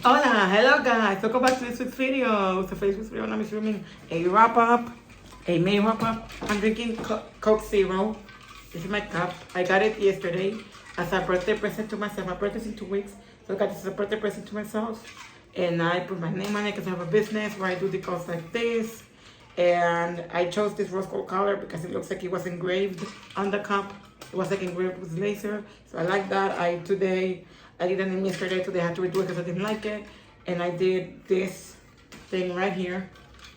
Hola, hello guys, welcome back to this week's video. So for this week's video, I'm filming a wrap-up, a May wrap-up. I'm drinking Coke Zero. This is my cup. I got it yesterday as a birthday present to myself. My birthday's in 2 weeks, so I got this as a birthday present to myself. And I put my name on it because I have a business where I do decals like this. And I chose this rose gold color because it looks like it was engraved on the cup. It was like engraved with laser, so I like that. I did a name yesterday. Today I had to redo it because I didn't like it. And I did this thing right here.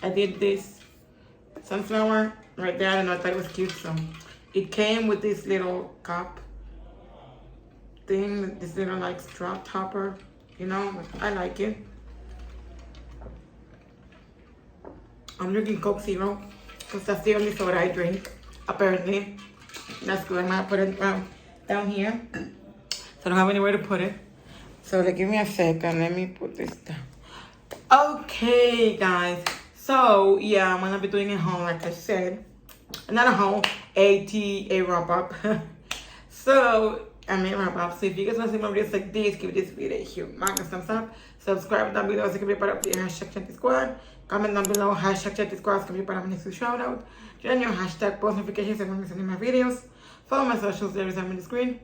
I did this sunflower right there, and I thought it was cute. So it came with this little cup thing, this little like straw topper, you know. I like it. I'm drinking Coke Zero because that's the only soda I drink, apparently. That's good. I'm gonna put it down here. So I don't have anywhere to put it. So give me a second. Let me put this down. Okay, guys. So yeah, I'm gonna be doing a haul, like I said. Not a haul, a wrap-up. So I made a wrap-up. So if you guys want to see more videos like this, give this video a humongous thumbs up. Subscribe down below so you can be part of the hashtag Chanty Squad. Comment down below hashtag Chanty Squad so you can be part of my next shout out. Join your hashtag post notifications so you won't miss any of my videos. Follow my socials every time on the screen.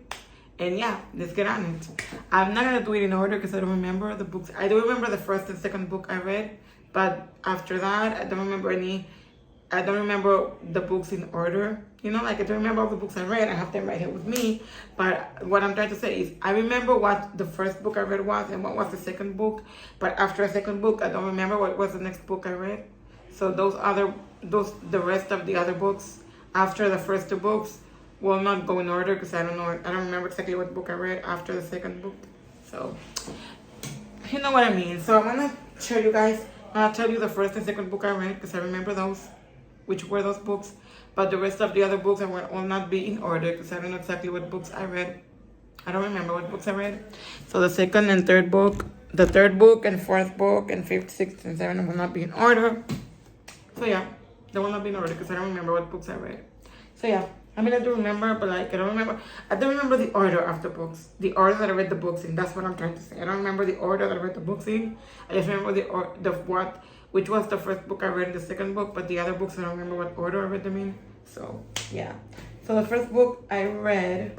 And yeah, let's get on it. I'm not gonna do it in order because I don't remember the books. I do remember the first and second book I read, but after that, I don't remember the books in order. You know, like I don't remember all the books I read. I have them right here with me. But what I'm trying to say is I remember what the first book I read was and what was the second book. But after the second book, I don't remember what was the next book I read. So the rest of the other books after the first two books will not go in order because I don't remember exactly what book I read after the second book. So you know what I mean. So I'm gonna show you guys. I'll tell you the first and second book I read because I remember those, which were those books. But the rest of the other books will not be in order because I don't know exactly what books I read. I don't remember what books I read. So the second and third book, the third book and fourth book and fifth, sixth, and seventh will not be in order. So yeah, they will not be in order because I don't remember what books I read. So yeah, I mean I do remember, but like I don't remember the order of the books, the order that I read the books in. That's what I'm trying to say. I don't remember the order that I read the books in. I just remember which was the first book I read, the second book, but the other books I don't remember what order I read them in. So yeah. So the first book I read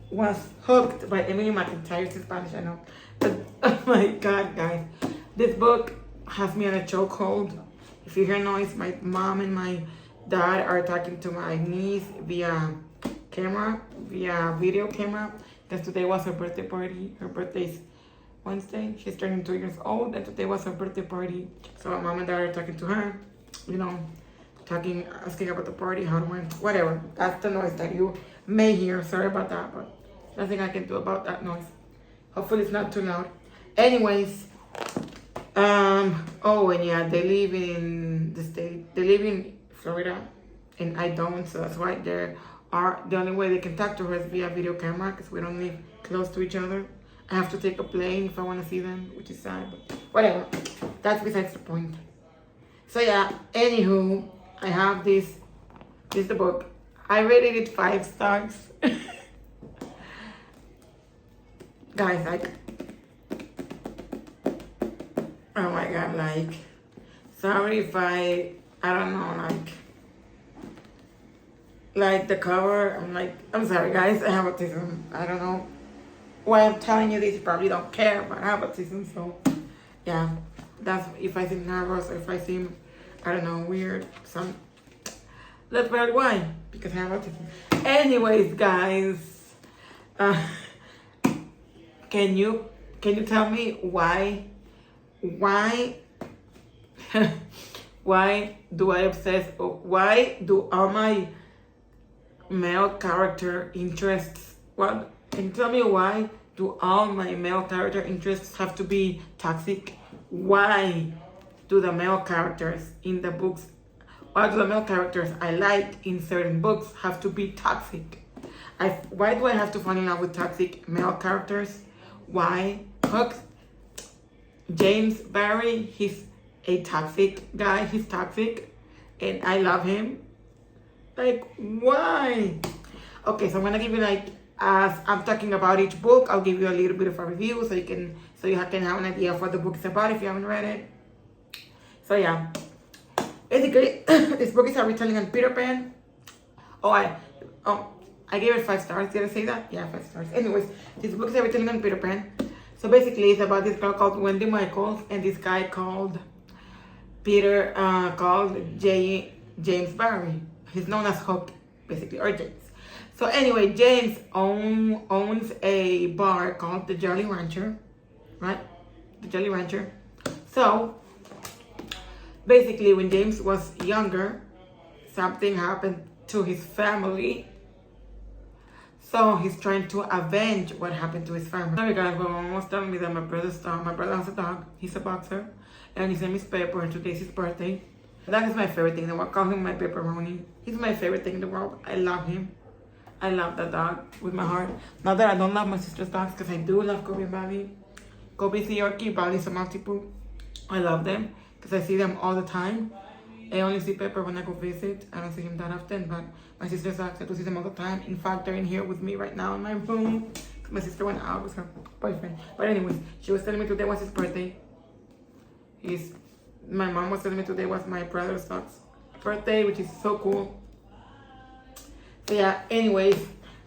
was Hooked by Emily McIntyre. It's in Spanish, I know. But oh my god, guys. This book has me on a chokehold. If you hear noise, my mom and my dad are talking to my niece via video camera. Because today was her birthday party. Her birthday's Wednesday. She's turning 2 years old, and today was her birthday party. So my mom and dad are talking to her, you know, asking about the party, how it went, whatever. That's the noise that you may hear. Sorry about that, but nothing I can do about that noise. Hopefully it's not too loud. Anyways, oh, and yeah, they live in the state. They live in Florida, and I don't, so that's why the only way they can talk to her is via video camera because we don't live close to each other. I have to take a plane if I want to see them, which is sad, but whatever. That's besides the point. So yeah, anywho, I have this is the book. I rated it 5 stars. Guys, like, oh my god, like, sorry if I don't know, like the cover, I'm sorry guys, I have autism. I don't know why I'm telling you this, you probably don't care, but I have autism, so yeah, that's if I seem nervous, or if I seem, I don't know, weird, that's probably why, because I have autism. Anyways, guys, can you tell me why why do I obsess, or why do all my male character interests, can you tell me why do all my male character interests have to be toxic? Why do the male characters in the books, why do the male characters I like in certain books have to be toxic? Why do I have to fall in love with toxic male characters? Why? Hook, James Barry, he's a toxic guy. He's toxic, and I love him. Like, why? Okay, so I'm gonna give you as I'm talking about each book, I'll give you a little bit of a review so so you can have an idea of what the book is about if you haven't read it. So yeah, basically, this book is a retelling on Peter Pan. I gave it 5 stars. Did I say that? Yeah, 5 stars. Anyways, this book is a retelling on Peter Pan. So basically, it's about this girl called Wendy Michaels and this guy called James Barry. He's known as Hook, basically, or James. So anyway, James owns a bar called the Jolly Rancher, right? The Jolly Rancher. So basically, when James was younger, something happened to his family. So he's trying to avenge what happened to his family. Sorry guys, but almost telling me that my brother's dog. My brother has a dog. He's a boxer, and his name is Pepper. And today's his birthday. That is my favorite thing. I call him my pepperoni. He's my favorite thing in the world. I love him. I love that dog with my heart. Not that I don't love my sister's dogs, because I do love Kobe and Bali. Kobe's a Yorkie, Bali's a Maltipoo. I love them because I see them all the time. I only see Pepper when I go visit. I don't see him that often, but my sister's dogs, I do see them all the time. In fact, they're in here with me right now in my room. My sister went out with her boyfriend. But anyways, she was telling me today was his birthday. My mom was telling me today was my brother's dog's birthday, which is so cool. So yeah, anyways,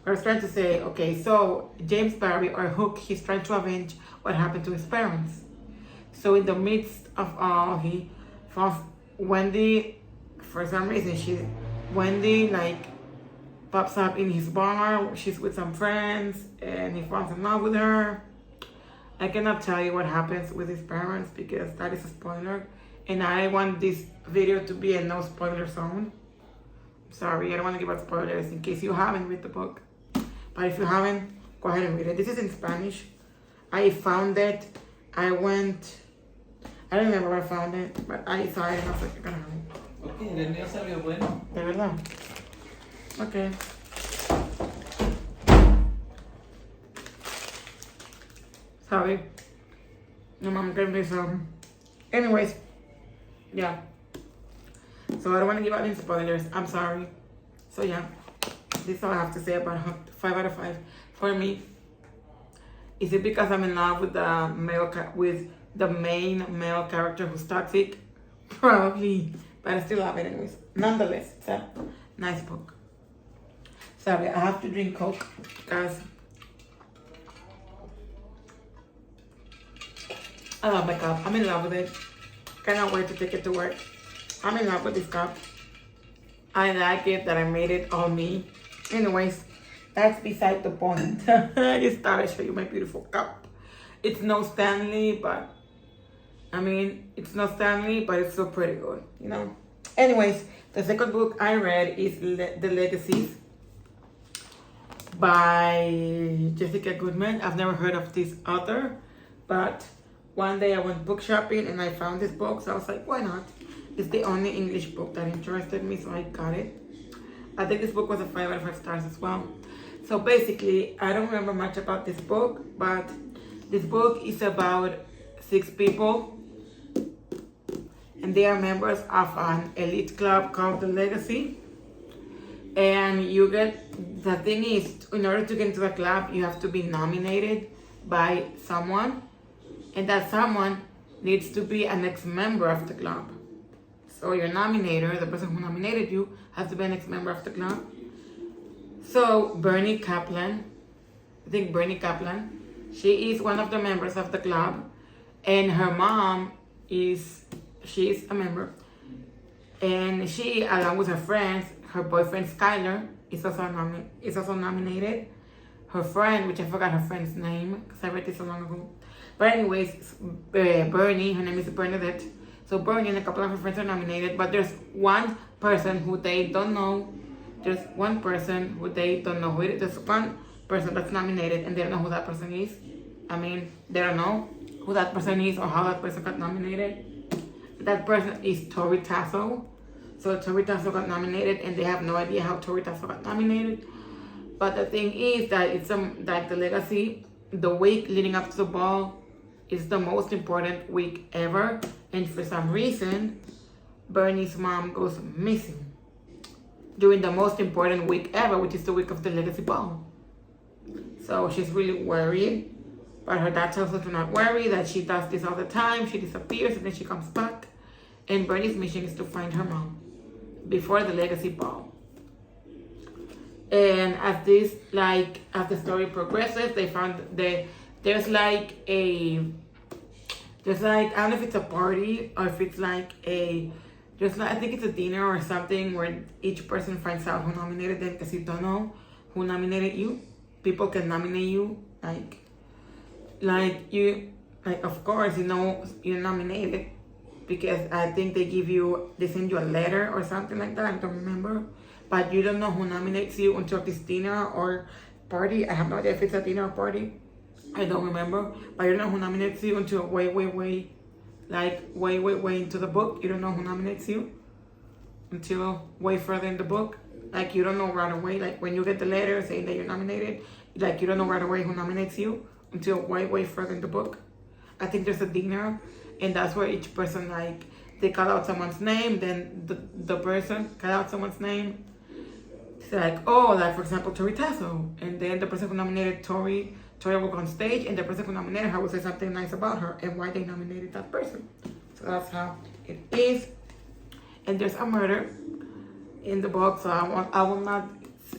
I was trying to say, okay, so James Barry, or Hook, he's trying to avenge what happened to his parents. So in the midst of all, he found Wendy, for some reason, Wendy like pops up in his bar. She's with some friends, and he falls in love with her. I cannot tell you what happens with his parents because that is a spoiler, and I want this video to be a no spoiler zone. Sorry, I don't want to give out spoilers in case you haven't read the book. But if you haven't, go ahead and read it. This is in Spanish. I found it. I don't remember where I found it, but I saw it and I was like, you're gonna have it. Ok, el mío salió bueno. De verdad. Okay. Sorry. My mom gave me some. Anyways, yeah. So I don't want to give out any spoilers. I'm sorry. So yeah, this is all I have to say about Hooked. 5 out of 5 for me. Is it because I'm in love with the main male character who's toxic? Probably, but I still love it anyways. Nonetheless, it's a nice book. Sorry, I have to drink Coke because I love my cup. I'm in love with it. Cannot wait to take it to work. I'm in love with this cup. I like it that I made it all me. Anyways, that's beside the point. I just thought I'd show you my beautiful cup. It's no Stanley, but it's not Stanley, but it's still pretty good, you know. Anyways, the second book I read is The Legacies by Jessica Goodman. I've never heard of this author, but one day I went book shopping and I found this book, so I was like, why not? It's the only English book that interested me, so I got it. I think this book was a 5 out of 5 stars as well. So basically, I don't remember much about this book, but this book is about 6 people, and they are members of an elite club called The Legacy. And the thing is, in order to get into the club, you have to be nominated by someone, and that someone needs to be an ex-member of the club. So your nominator, the person who nominated you, has to be an ex-member of the club. So Bernie Kaplan, she is one of the members of the club, and her mom she's a member, and she, along with her friends, her boyfriend Skylar is also nominated. Her friend, which I forgot her friend's name because I read this so long ago. But anyways, Bernie, her name is Bernadette. So Bernie and a couple of her friends are nominated, but there's one person who they don't know. There's one person who they don't know who it is. There's one person that's nominated and they don't know who that person is. They don't know who that person is or how that person got nominated. That person is Tori Tasso. So Tori Tasso got nominated and they have no idea how Tori Tasso got nominated. But the thing is that it's that The Legacy, the week leading up to the ball, is the most important week ever. And for some reason, Bernie's mom goes missing during the most important week ever, which is the week of the Legacy Ball. So she's really worried. But her dad tells her to not worry, that she does this all the time. She disappears and then she comes back. And Bernie's mission is to find her mom before the legacy ball. And as the story progresses, there's like I don't know if it's a party or if it's like I think it's a dinner or something where each person finds out who nominated them, because you don't know who nominated you. People can nominate you, of course, you know you're nominated, because I think they send you a letter or something like that. I don't remember, but you don't know who nominates you until this dinner or party. I have no idea if it's a dinner or party. I don't remember, but you don't know who nominates you until way into the book. You don't know who nominates you until way further in the book. Like, you don't know right away. Like, when you get the letter saying that you're nominated, like, you don't know right away who nominates you until way further in the book. I think there's a dinner, and that's where each person, like, they call out someone's name, then the person call out someone's name. It's like, oh, like, for example, Tori Tasso, and then the person who nominated Tori will go on stage, and the person who nominated her will say something nice about her and why they nominated that person. So that's how it is. And there's a murder in the book, so I will not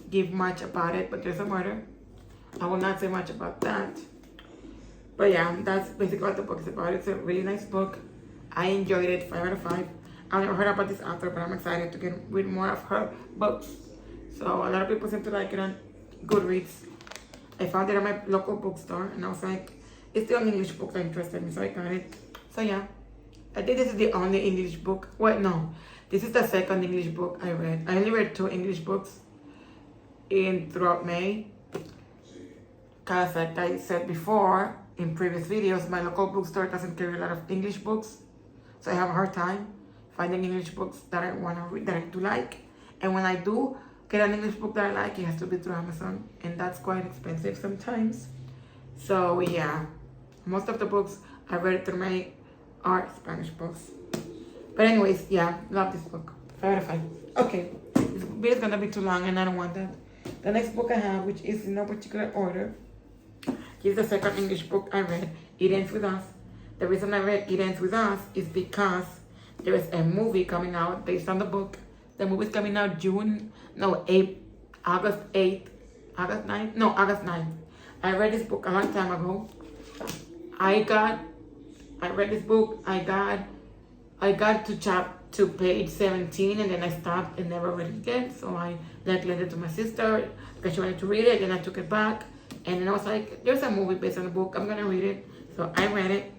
give much about it, but there's a murder. I will not say much about that. But yeah, that's basically what the book is about. It's a really nice book. I enjoyed it, 5 out of 5. I've never heard about this author, but I'm excited to read more of her books. So a lot of people seem to like it on Goodreads. I found it at my local bookstore, and I was like, it's the only English book that interested me, so I got it. So yeah, I think this is the only English book. Wait, no. This is the second English book I read. I only read 2 English books throughout May. Because like I said before in previous videos, my local bookstore doesn't carry a lot of English books. So I have a hard time finding English books that I want to read, that I do like. And when I do get an English book that I like, it has to be through Amazon, and that's quite expensive sometimes. So yeah, most of the books I read through May are Spanish books. But anyways, yeah, love this book. 5 out of 5. Okay, this video is gonna be too long, and I don't want that. The next book I have, which is in no particular order, is the second English book I read, It Ends With Us. The reason I read It Ends With Us is because there is a movie coming out based on the book. The movie is coming out August 8th, August 9th? No, August 9th. I read this book a long time ago. I read this book, I got to page 17, and then I stopped and never read it again. So I lent it to my sister because she wanted to read it, and I took it back. And then I was like, there's a movie based on the book, I'm gonna read it. So I read it.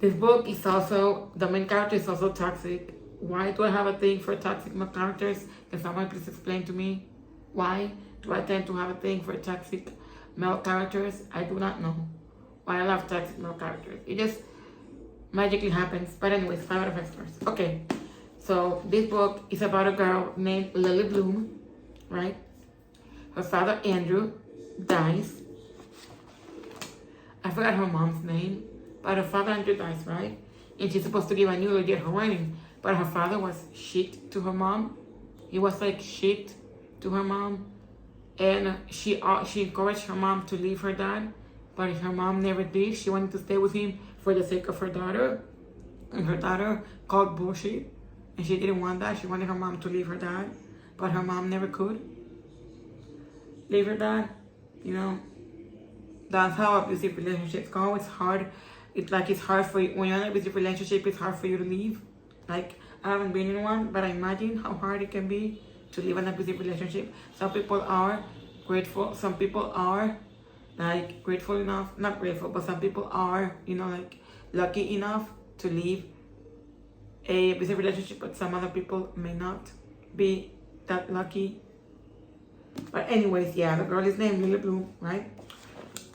This book is also, the main character is also toxic. Why do I have a thing for toxic male characters? Can someone please explain to me? Why do I tend to have a thing for toxic male characters? I do not know why I love toxic male characters. It just magically happens. But anyways, 5 out of 5 stars. Okay, so this book is about a girl named Lily Bloom, right? Her father, Andrew, dies. I forgot her mom's name, but her father, Andrew, dies, right? And she's supposed to give a eulogy at her wedding. But her father was shit to her mom. He was like shit to her mom. And she encouraged her mom to leave her dad. But her mom never did. She wanted to stay with him for the sake of her daughter. And her daughter called bullshit. And she didn't want that. She wanted her mom to leave her dad. But her mom never could leave her dad. You know, that's how abusive relationships go. It's hard. It's hard for you. When you're in an abusive relationship, it's hard for you to leave. Like, I haven't been in one, but I imagine how hard it can be to live an abusive relationship. Some people are grateful. Some people are, like, grateful enough. Not grateful, but some people are, you know, like, lucky enough to leave a abusive relationship, but some other people may not be that lucky. But anyways, yeah, the girl is named Lily Bloom, right?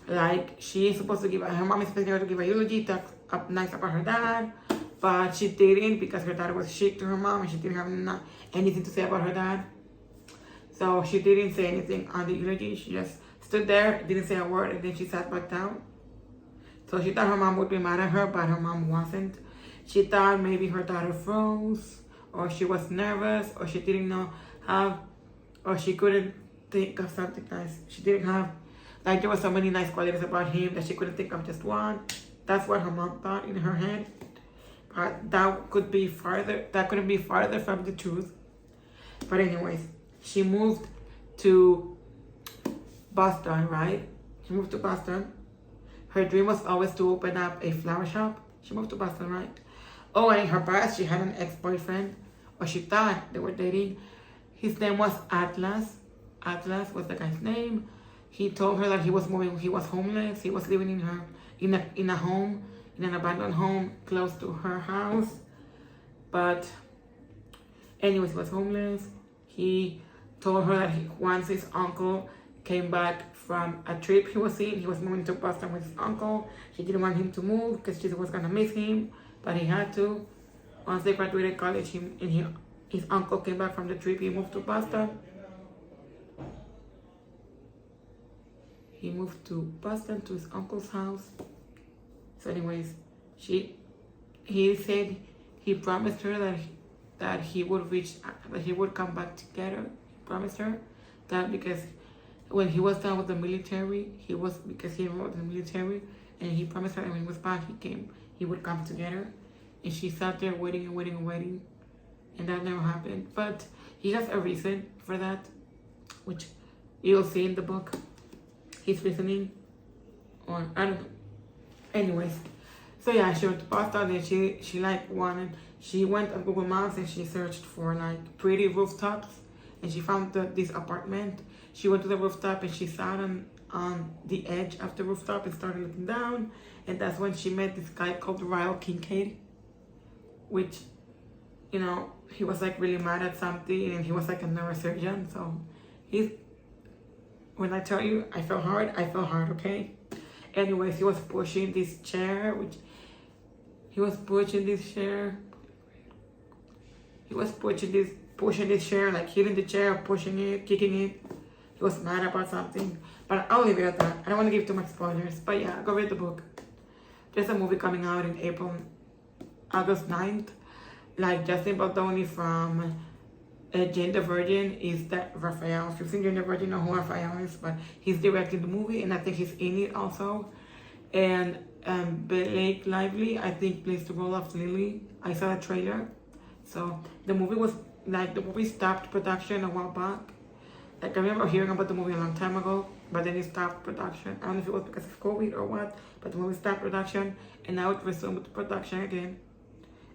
Like, she is supposed to give, her mom is expecting her to give a eulogy, talk up nice about her dad. But she didn't, because her dad was shit to her mom, and she didn't have anything to say about her dad. So she didn't say anything on the eulogy. She just stood there, didn't say a word, and then she sat back down. So she thought her mom would be mad at her, but her mom wasn't. She thought maybe her daughter froze, or she was nervous, or she didn't know how, or she couldn't think of something nice. She didn't have Like there were so many nice qualities about him that she couldn't think of just one. That's what her mom thought in her head. But that could be farther. That couldn't be farther from the truth. But anyways, she moved to Boston, right? She moved to Boston. Her dream was always to open up a flower shop. She moved to Boston, right? Oh, and in her past, she had an ex-boyfriend, or she thought they were dating. His name was Atlas. Atlas was the guy's name. He told her that he was moving. He was homeless. He was living in a home, in an abandoned home close to her house. But anyways, he was homeless. He told her that once his uncle came back from a trip he was moving to Boston with his uncle. She didn't want him to move because she was gonna miss him, but he had to. Once they graduated college, his uncle came back from the trip. He moved to Boston. He moved to Boston to his uncle's house. So anyways, he said he promised her that he would come back together. He promised her that because when he was done with the military, because he enrolled in the military, and he promised her that when he was back, he would come together. And she sat there waiting and waiting and waiting, and that never happened. But he has a reason for that, which you'll see in the book. He's listening, or I don't know. Anyways, so yeah, she went to Boston, and she went on Google Maps and she searched for like pretty rooftops, and she found this apartment. She went to the rooftop and she sat on the edge of the rooftop and started looking down, and that's when she met this guy called Ryle Kincaid, which, you know, he was like really mad at something, and he was like a neurosurgeon. So when I tell you I felt hard, okay? Anyways, he was pushing this chair, pushing this chair, like hitting the chair, pushing it, kicking it. He was mad about something. But I'll leave it at that. I don't want to give too much spoilers. But yeah, go read the book. There's a movie coming out in August 9th. Like Justin Baldoni from Jane the Virgin is that Raphael. If you've seen Jane the Virgin, you know who Raphael is, but he's directing the movie, and I think he's in it also. And Blake Lively, I think, plays the role of Lily. I saw the trailer. So the movie stopped production a while back. Like I remember hearing about the movie a long time ago, but then it stopped production. I don't know if it was because of COVID or what, but the movie stopped production, and now it resumed production again.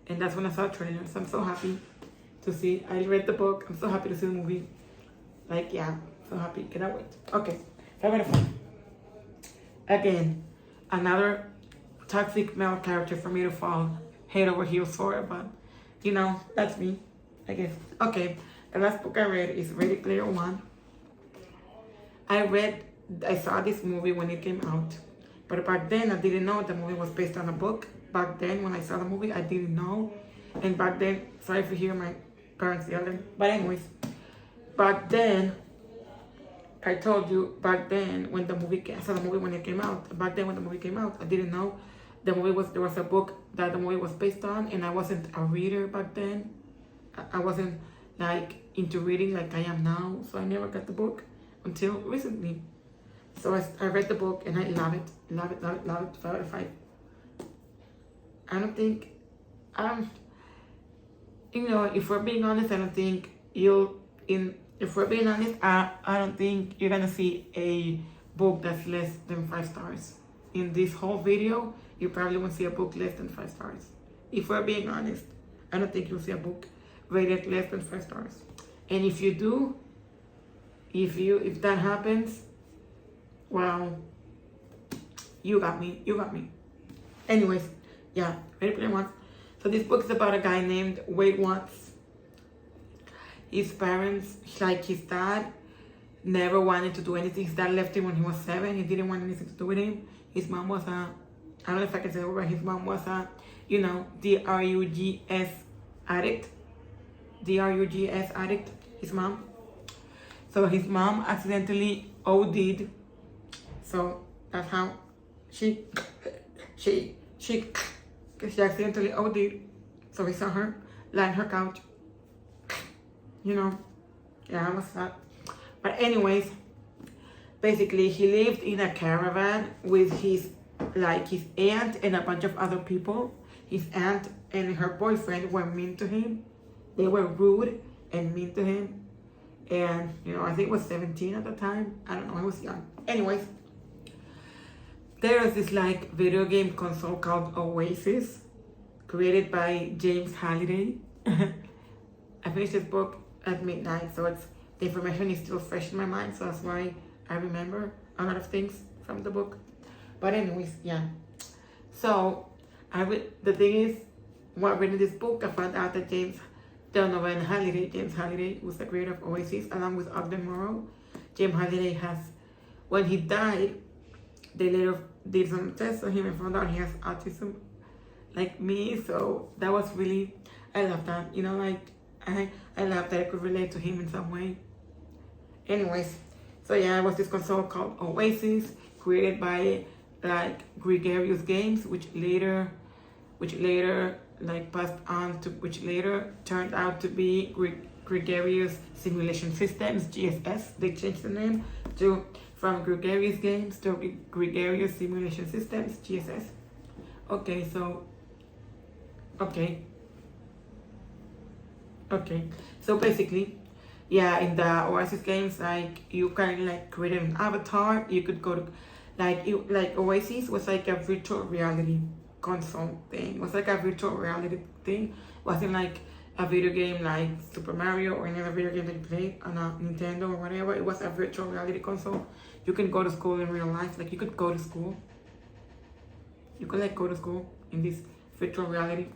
And that's when I saw the trailer. So I'm so happy to see. I read the book. I'm so happy to see the movie. Like, yeah, so happy. Cannot wait. Okay, so I'm gonna find again another toxic male character for me to fall head over heels for, but you know, that's me, I guess. Okay, the last book I read is Ready Player One. I saw this movie when it came out, but back then I didn't know the movie was based on a book. Back then, when I saw the movie, I didn't know. And back then, sorry if you hear my parents yelling, but anyways, back then, I told you, back then when I saw the movie when it came out. Back then when the movie came out, I didn't know there was a book that the movie was based on, and I wasn't a reader back then. I wasn't like into reading like I am now, so I never got the book until recently. So I read the book and I love it. 5 out of 5. You know, if we're being honest, I don't think if we're being honest, I don't think you're gonna see a book that's less than 5 stars. In this whole video, you probably won't see a book less than 5 stars. If we're being honest, I don't think you'll see a book rated less than 5 stars. And if you do, if that happens, well, you got me. Anyways, yeah, Ready Player One. So this book is about a guy named Wade Watts. His parents, like his dad, never wanted to do anything. His dad left him when he was 7. He didn't want anything to do with him. His mom was I don't know if I can say it, but his mom was drugs addict. Drugs addict, his mom. So his mom accidentally OD'd. So that's how she accidentally OD'd. So we saw her lying on her couch. You know, yeah, I was sad. But anyways, basically he lived in a caravan with his aunt and a bunch of other people. His aunt and her boyfriend were mean to him. They were rude and mean to him. And I think I was 17 at the time. I don't know, I was young. Anyways, there is this video game console called Oasis, created by James Halliday. I finished this book at midnight, so the information is still fresh in my mind, so that's why I remember a lot of things from the book. But anyways, yeah. So the thing is, while reading this book, I found out that James Halliday was the creator of Oasis, along with Ogden Morrow. James Halliday when he died, they later did some tests on him and found out he has autism, like me. So that was really, I love that. I love that I could relate to him in some way. Anyways, so yeah, it was this console called Oasis, created by Gregarious Games, which later turned out to be Gregarious Simulation Systems, GSS. They changed the name from Gregarious Games to Gregarious Simulation Systems, GSS. Okay. So basically, yeah, in the Oasis games, you can create an avatar. You could go to Oasis was a virtual reality console thing. It was a virtual reality thing. It wasn't a video game like Super Mario or any other video game that you played on a Nintendo or whatever. It was a virtual reality console. You can go to school in real life. You could go to school. You could go to school in this virtual reality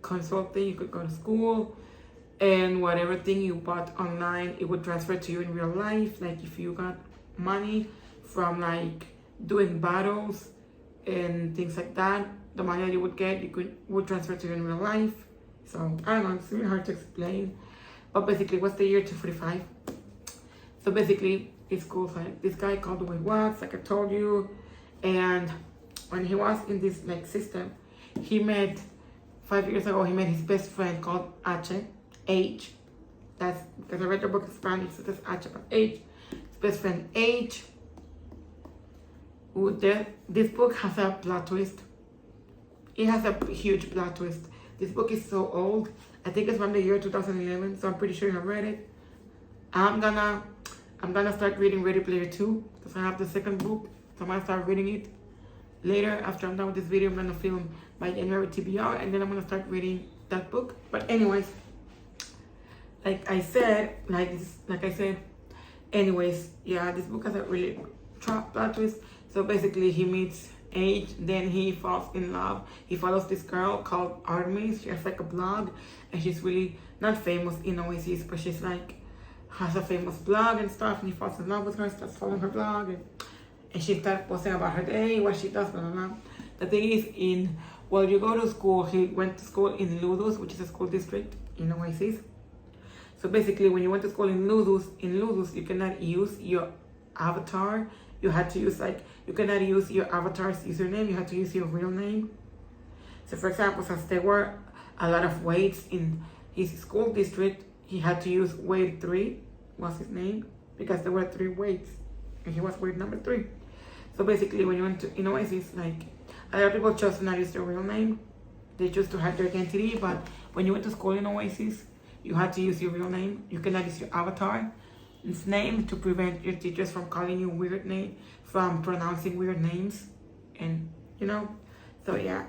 console thing. You could go to school, and whatever thing you bought online, it would transfer to you in real life. If you got money from doing battles and things like that, the money that you would get, would transfer to you in real life. So I don't know, it's really hard to explain, but basically, what's the year 245? So basically, it's cool. This guy called Dwayne Watts, like I told you, and when he was in this system, he met 5 years ago. He met his best friend called H. That's because I read the book in Spanish, so that's H, but H. His best friend H. This book has a plot twist. It has a huge plot twist. This book is so old. I think it's from the year 2011, so I'm pretty sure you have read it. I'm gonna start reading Ready Player 2 because I have the second book. So I'm gonna start reading it later. After I'm done with this video, I'm gonna film my January TBR, and then I'm gonna start reading that book. But anyways, anyways, yeah, this book has a really plot twist. So basically, he meets H, then he falls in love. He follows this girl called Artemis. She has a blog, and she's really not famous in Oasis, but she's has a famous blog and stuff, and he falls in love with her, starts following her blog, and she starts posting about her day, what she does, blah, blah, blah. The thing is, you go to school, he went to school in Ludus, which is a school district in Oasis. So basically, when you went to school in Ludus, you cannot use your avatar. You had to use you cannot use your avatar's username. You had to use your real name. So for example, since there were a lot of weights in his school district, he had to use weight 3 was his name, because there were 3 weights, and he was weight number 3. So basically, when you went to Oasis, a lot of people chose to not use their real name. They chose to hide their identity, but when you went to school in Oasis, you had to use your real name. You cannot use your avatar's name to prevent your teachers from calling you from pronouncing weird names, and so yeah.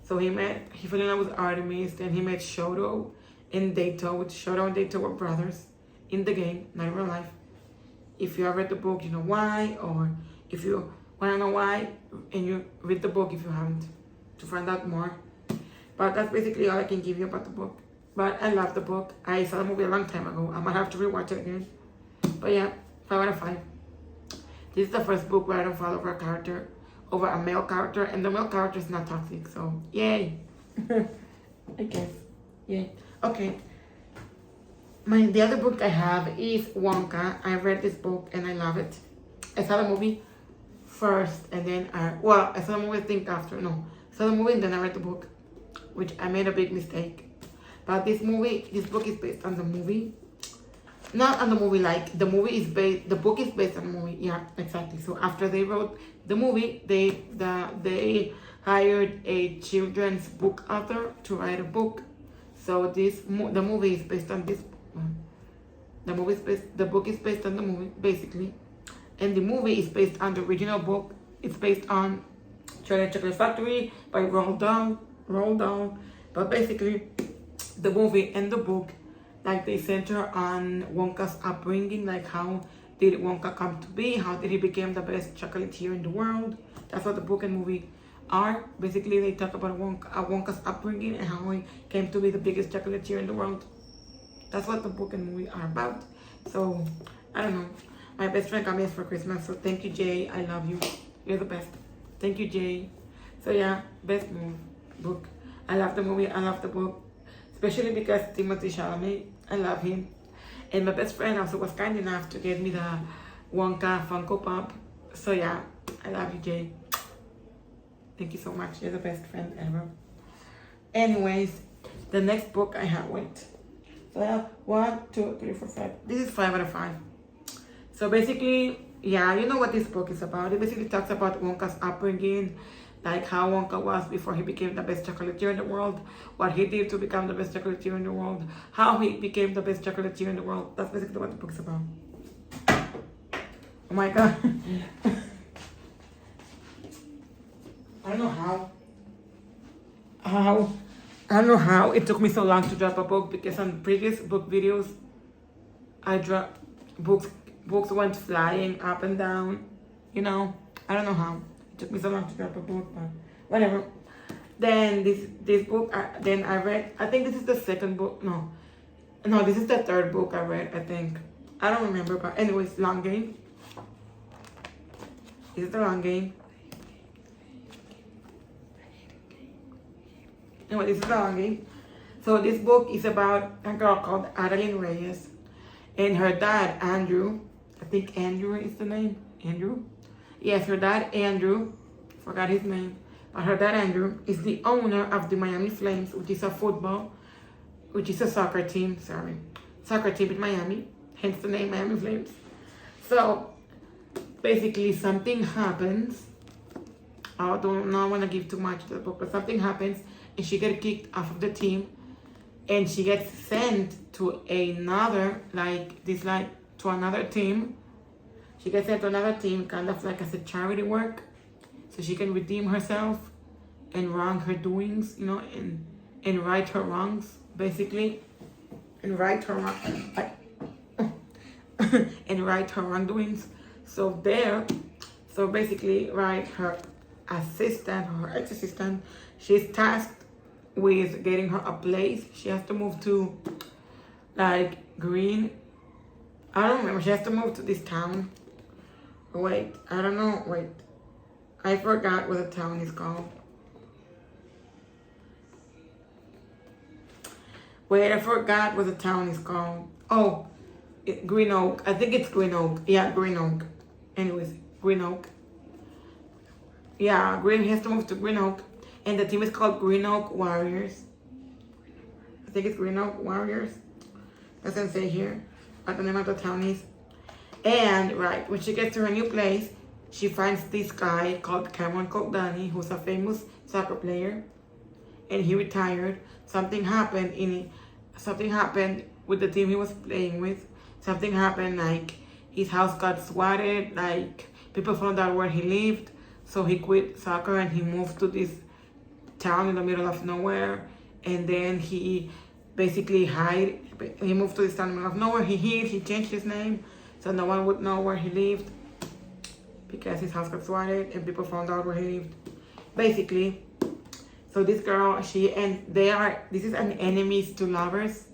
So he fell in love with Artemis, then he met Shoto and Dato. Shoto and Dato were brothers in the game, not in real life. If you have read the book, you know why, or if you want to know why, and you read the book if you haven't, to find out more. But that's basically all I can give you about the book. But I love the book. I saw the movie a long time ago. I might have to rewatch it again. But yeah, 5 out of 5. This is the first book where I don't fall over a male character, and the male character is not toxic, so yay. I guess. Yay. Okay. The other book I have is Wonka. I read this book and I love it. I saw the movie first, and then I saw the movie after. No, I saw the movie and then I read the book, which I made a big mistake. But this book is based on the movie. not on the movie, like the movie is based, the book is based on the movie. Yeah, exactly. So after they wrote the movie, they hired a children's book author to write a book. So the movie is based on this. The book is based on the movie, basically, and the movie is based on the original book. It's based on Charlie and the Chocolate Factory by Roald Dahl. But basically, the movie and the book, like, they center on Wonka's upbringing, like how did Wonka come to be, how did he become the best chocolatier in the world. That's what the book and movie are. Basically, they talk about Wonka's upbringing and how he came to be the biggest chocolatier in the world. That's what the book and movie are about. So, I don't know. My best friend got me this for Christmas, so thank you, Jay. I love you. You're the best. Thank you, Jay. So yeah, best book. I love the movie. I love the book. Especially because Timothée Chalamet, I love him. And my best friend also was kind enough to get me the Wonka Funko Pop. So yeah, I love you, Jay. Thank you so much. You're the best friend ever. Anyways, the next book I have, wait. So I have 1, 2, 3, 4, 5. This is 5 out of 5. So basically, yeah, you know what this book is about. It basically talks about Wonka's upbringing, like how Wonka was before he became the best chocolatier in the world, what he did to become the best chocolatier in the world, how he became the best chocolatier in the world. That's basically what the book's about. Oh my god. I don't know how it took me so long to drop a book, because on previous book videos I dropped books went flying up and down, you know. I don't know how it took me so long to drop a book, but whatever. Then this book, then I read, I think this is the second book. No, this is the third book I read, I think. I don't remember, but anyways, Long Game. This is the Long Game. Anyway, this is the Long Game. So this book is about a girl called Adeline Reyes and her dad, Andrew. I think Andrew is the name. Andrew? Yes, her dad, Andrew. Forgot his name. But her dad, Andrew, is the owner of the Miami Flames, which is a soccer team, Soccer team in Miami. Hence the name Miami Flames. So, basically something happens. I don't want to give too much to the book, but something happens and she gets kicked off of the team. And she gets sent to another team. She gets sent to another team, kind of like as a charity work, so she can redeem herself and wrong her doings, you know, and right her wrongs, basically, and right her wrongdoings. So basically, right, her ex-assistant, she's tasked with getting her a place. She has to move to I don't remember. She has to move to this town. Wait, I don't know. Wait, I forgot what the town is called. Wait, I forgot what the town is called. Oh, Green Oak. I think it's Green Oak. Yeah, Green Oak. Anyways, Green Oak. Yeah, he has to move to Green Oak. And the team is called Green Oak Warriors. I think it's Green Oak Warriors. Doesn't say here what the name of the town is. And right, when she gets to her new place, she finds this guy called Cameron Coldanny, who's a famous soccer player. And he retired. Something happened with the team he was playing with. Something happened, like his house got swatted, like people found out where he lived. So he quit soccer and he moved to this town in the middle of nowhere, and then he basically he moved to this town in the middle of nowhere. He changed his name so no one would know where he lived, because his house got swatted and people found out where he lived, basically. So this girl, this is an enemies to lovers,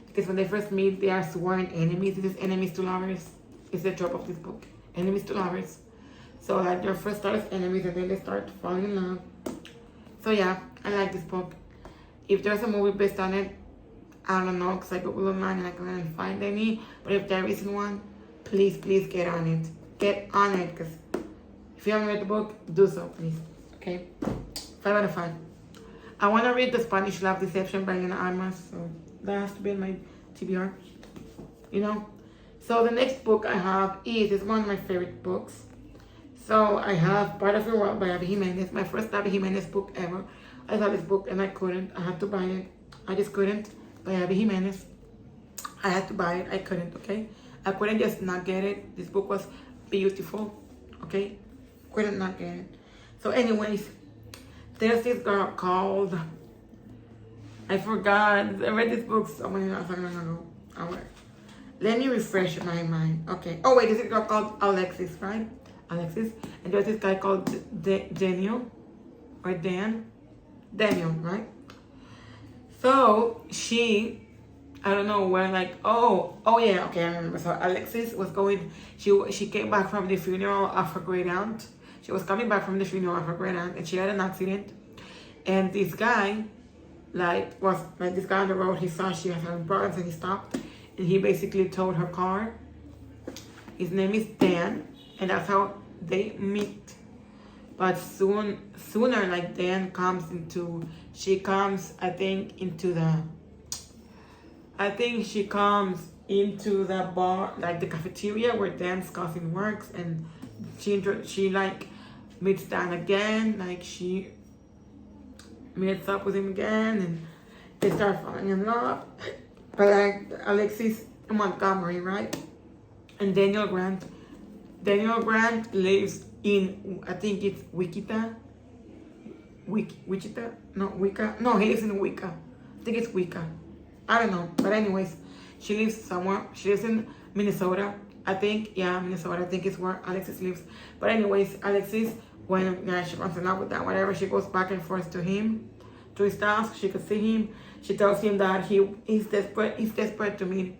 because when they first meet they are sworn enemies. This is enemies to lovers. It's the trope of this book, enemies to lovers. So like their first start as enemies and then they start falling in love. So yeah, I like this book. If there's a movie based on it, I don't know, because I Googled online and I couldn't find any. But if there isn't one, please get on it. Get on it, because if you haven't read the book, do so, please. Okay? 5 out of 5. I want to read The Spanish Love Deception by Lena Armas, so that has to be in my TBR. You know? So the next book I have is one of my favorite books. So I have Part of Your World by Abby Jimenez, my first Abby Jimenez book ever. I saw this book and I couldn't. I had to buy it. I just couldn't. By Abby Jimenez. I had to buy it. I couldn't, okay? I couldn't just not get it. This book was beautiful, okay? Couldn't not get it. So anyways, there's this girl called, I forgot. I read this book so many years ago. Alright. Let me refresh my mind. Okay. Oh wait, there's this girl called Alexis, right? Alexis. And there's this guy called Daniel. Or Daniel, right? So she, I don't know where, like, oh yeah, okay, I remember. So Alexis was going, she came back from the funeral of her great aunt. She was coming back from the funeral of her great aunt and she had an accident. And this guy, this guy on the road, he saw she was having problems and he stopped. And he basically towed her car. His name is Dan, and that's how they meet. But sooner, like Dan comes into, she comes, I think she comes into the bar, like the cafeteria where Dan's cousin works, and she like meets Dan again, like she meets up with him again, and they start falling in love. But like Alexis Montgomery, right? And Daniel Grant lives in, I think it's Wichita. Wichita? No, Wicca. No, he lives in Wicca. I think it's Wicca. I don't know. But anyways, she lives somewhere. She lives in Minnesota. I think, yeah, Minnesota. I think it's where Alexis lives. But anyways, Alexis, when she runs in love with that, whatever, she goes back and forth to him, to his house. She could see him. She tells him that he's desperate to meet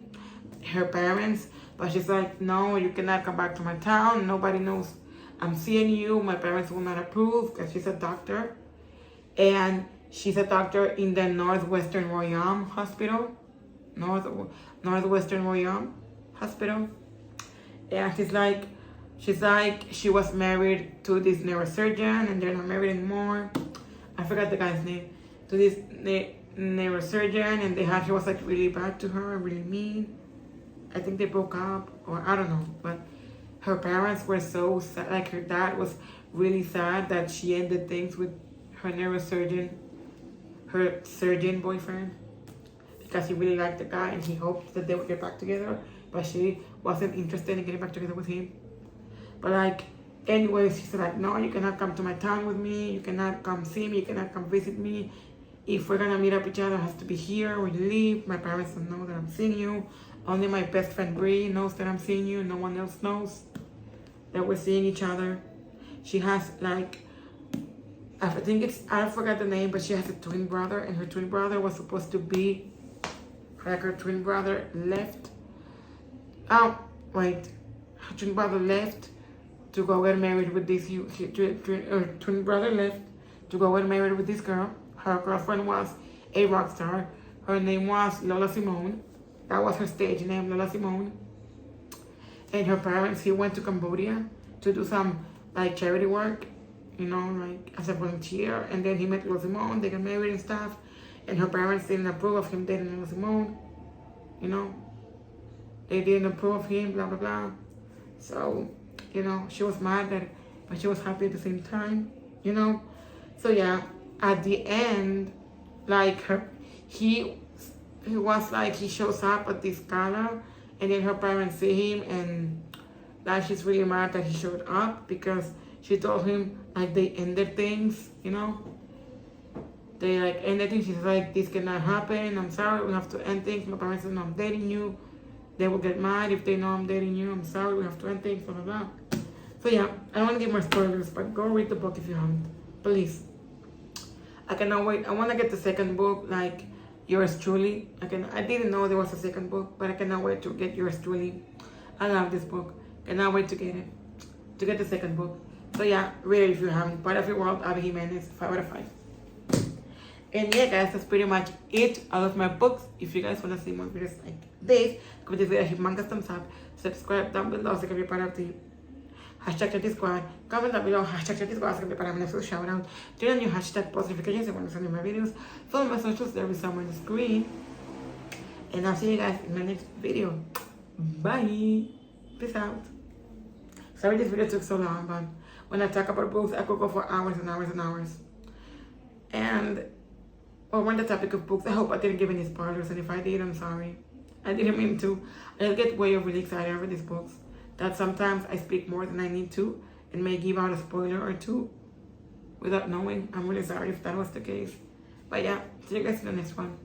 her parents. But she's like, no, you cannot come back to my town. Nobody knows I'm seeing you. My parents will not approve because she's a doctor. And she's a doctor in the Northwestern Royam Hospital. Northwestern Royam Hospital. And she was married to this neurosurgeon and they're not married anymore. I forgot the guy's name. To this neurosurgeon, and she was like really bad to her, really mean. I think they broke up, or I don't know, but her parents were so sad, like her dad was really sad that she ended things with her surgeon boyfriend, because he really liked the guy and he hoped that they would get back together, but she wasn't interested in getting back together with him. But like, anyways, she's like, no, you cannot come to my town with me, you cannot come see me, you cannot come visit me. If we're gonna meet up each other, it has to be here or you leave. My parents don't know that I'm seeing you. Only my best friend Bree knows that I'm seeing you. No one else knows that we're seeing each other. She has like, I forgot the name, but she has a twin brother, and her twin brother was supposed to be, like her twin brother left. Her twin brother left to go get married with this, twin brother left to go get married with this girl. Her girlfriend was a rock star. Her name was Lola Simone. That was her stage name, Lola Simone. And her parents, he went to Cambodia to do some like charity work, like as a volunteer. And then he met Lola Simone, they got married and stuff. And her parents didn't approve of him dating Lola Simone. They didn't approve of him, blah, blah, blah. So, she was mad but she was happy at the same time, So yeah, at the end, like he was like, he shows up at this gala, and then her parents see him, and like she's really mad that he showed up, because she told him like they ended things, They like ended things. She's like, this cannot happen, I'm sorry, we have to end things. My parents know I'm dating you. They will get mad if they know I'm dating you. I'm sorry, we have to end things, blah, blah, blah. So yeah, I don't want to give more spoilers, but go read the book if you haven't, please. I cannot wait. I want to get the second book, like Yours Truly. I didn't know there was a second book, but I cannot wait to get Yours Truly. I love this book. Cannot wait to get the second book. So yeah, read it if you haven't. Part of Your World, Abby Jimenez, 5 out of 5. And yeah, guys, that's pretty much it. I love my books. If you guys want to see more videos like this, give this video a humongous thumbs up. Subscribe down below so you can be part of the #Chatty Squad. Comment down below #Chatty Squad so you can be part of my next shout out. Turn on your #post notifications when I send my videos. Follow my socials, there is somewhere on the screen. And I'll see you guys in my next video. Bye. Peace out. Sorry this video took so long, but when I talk about books, I could go for hours and hours and hours. And on the topic of books, I hope I didn't give any spoilers, and if I did, I'm sorry. I didn't mean to. I get way overly excited over these books that sometimes I speak more than I need to and may give out a spoiler or two without knowing. I'm really sorry if that was the case. But yeah, see you guys in the next one.